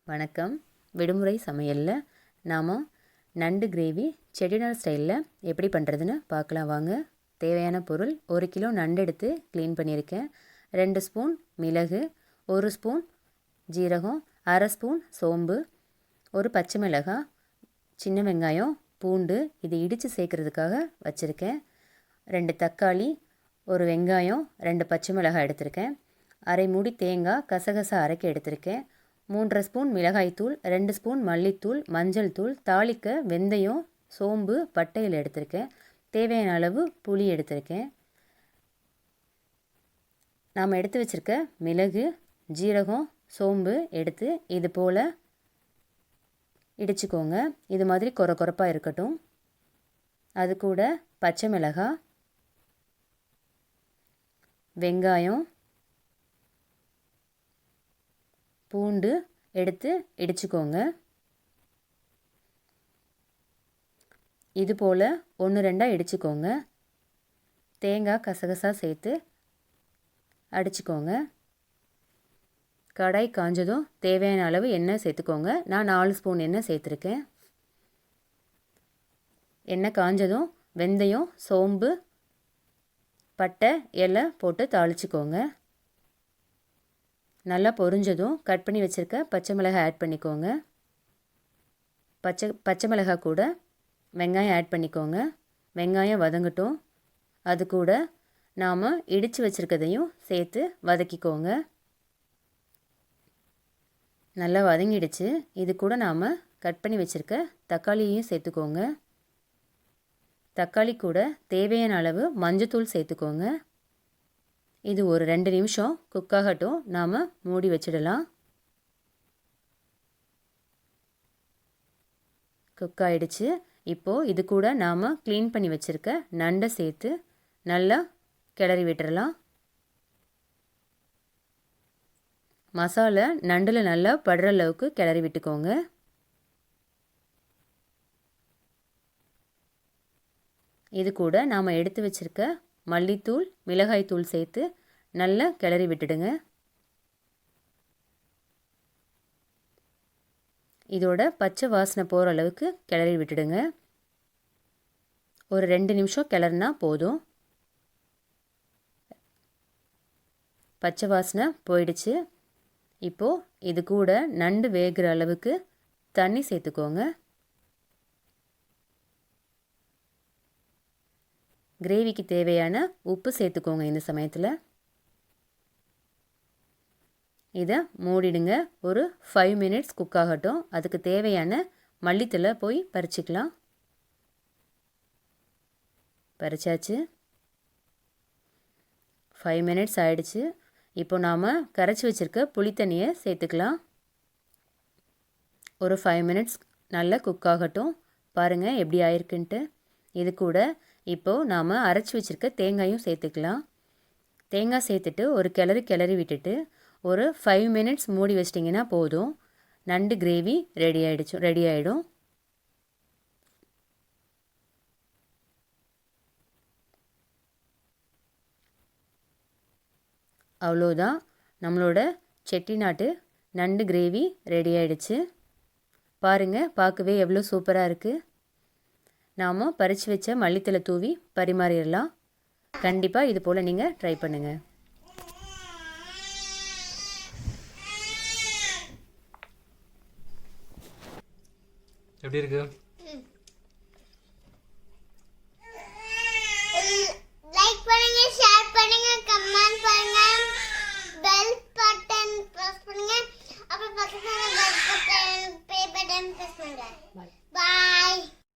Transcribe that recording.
வணக்கம். விடுமுறை சமையலில் நாம் நண்டு கிரேவி செட்டிநாடு ஸ்டைலில் எப்படி பண்ணுறதுன்னு பார்க்கலாம் வாங்க. தேவையான பொருள்: 1 கிலோ நண்டு எடுத்து க்ளீன் பண்ணியிருக்கேன். 2 ஸ்பூன் மிளகு, 1 ஸ்பூன் ஜீரகம், அரை ஸ்பூன் சோம்பு, ஒரு பச்சை மிளகாய், சின்ன வெங்காயம், பூண்டு இது இடித்து சேர்க்குறதுக்காக வச்சுருக்கேன். 2 தக்காளி, ஒரு வெங்காயம், 2 பச்சை மிளகாய் எடுத்திருக்கேன். அரை மூடி தேங்காய் கசகசா அரைக்க எடுத்திருக்கேன். 3 ஸ்பூன் மிளகாய்த்தூள், 2 ஸ்பூன் மல்லித்தூள், மஞ்சள் தூள், தாளிக்க வெந்தயம், சோம்பு, பட்டையில் எடுத்திருக்கேன். தேவையான அளவு புளி எடுத்திருக்கேன். நாம் எடுத்து வச்சுருக்க மிளகு, ஜீரகம், சோம்பு எடுத்து இது போல் இடிச்சுக்கோங்க. இது மாதிரி கொரப்பாக இருக்கட்டும். அது கூட பச்சை மிளகாய், வெங்காயம், பூண்டு எடுத்து இடிச்சுக்கோங்க. இது போல் 1-2 இடிச்சுக்கோங்க. தேங்காய் கசகசா சேர்த்து அடிச்சுக்கோங்க. கடாய் காஞ்சதும் தேவையான அளவு எண்ணெய் சேர்த்துக்கோங்க. நான் 4 ஸ்பூன் எண்ணெய் சேர்த்துருக்கேன். எண்ணெய் காஞ்சதும் வெந்தயம், சோம்பு, பட்டை, இலை போட்டு தாளிச்சுக்கோங்க. நல்லா பொரிஞ்சதும் கட் பண்ணி வச்சுருக்க பச்சை மிளகாய் ஆட் பண்ணிக்கோங்க. பச்சை மிளகாய் கூட வெங்காயம் ஆட் பண்ணிக்கோங்க. வெங்காயம் வதங்கட்டும். அது கூட நாம் இடித்து வச்சுருக்கதையும் சேர்த்து வதக்கிக்கோங்க. நல்லா வதங்கிடுச்சு. இது கூட நாம் கட் பண்ணி வச்சுருக்க தக்காளியையும் சேர்த்துக்கோங்க. தக்காளி கூட தேவையான அளவு மஞ்சத்தூள் சேர்த்துக்கோங்க. இது ஒரு 2 நிமிஷம் குக் ஆகட்டும். நாம் மூடி வச்சிடலாம். குக் ஆகிடுச்சு. இப்போது இது கூட நாம் க்ளீன் பண்ணி வச்சுருக்க நண்டை சேர்த்து நல்லா கிளறி விட்டுறலாம். மசாலா நண்டில் நல்லா படுற அளவுக்கு கிளறி விட்டுக்கோங்க. இது கூட நாம் எடுத்து வச்சுருக்க மல்லித்தூள், மிளகாய்த்தூள் சேர்த்து நல்லா கிளறி விட்டுடுங்க. இதோட பச்சை வாசனை போகிற அளவுக்கு கிளறி விட்டுடுங்க. ஒரு 2 நிமிஷம் கிளறினா போதும். பச்சை வாசனை போயிடுச்சு. இப்போது இது கூட நண்டு வேகிற அளவுக்கு தண்ணி சேர்த்துக்கோங்க. கிரேவிக்கு தேவையான உப்பு சேர்த்துக்கோங்க. இந்த சமயத்தில் இதை மூடிடுங்க. ஒரு 5 மினிட்ஸ் குக் ஆகட்டும். அதுக்கு தேவையான மல்லித்தழை போய் பறிச்சிக்கலாம். பறிச்சாச்சு. 5 மினிட்ஸ் ஆயிடுச்சு. இப்போ நாம் கரைச்சி வச்சுருக்க புளித்தண்ணியை சேர்த்துக்கலாம். ஒரு 5 மினிட்ஸ் நல்லா குக் ஆகட்டும். பாருங்கள் எப்படி ஆயிருக்குன்ட்டு. இது கூட இப்போது நாம் அரைச்சி வச்சுருக்க தேங்காயும் சேர்த்துக்கலாம். தேங்காய் சேர்த்துட்டு ஒரு கிளறி விட்டுட்டு ஒரு 5 மினிட்ஸ் மூடி வச்சிட்டிங்கன்னா போதும். நண்டு கிரேவி ரெடி ஆகிடும். அவ்வளோதான், நம்மளோட செட்டிநாட்டு நண்டு கிரேவி ரெடி ஆகிடுச்சு. பாருங்கள், பார்க்கவே எவ்வளோ சூப்பராக இருக்குது. நாம் பறித்து வச்ச மல்லித்தழை தூவி பரிமாறிடலாம். கண்டிப்பாக இது போல் நீங்கள் ட்ரை பண்ணுங்கள். எப்படி இருக்குது?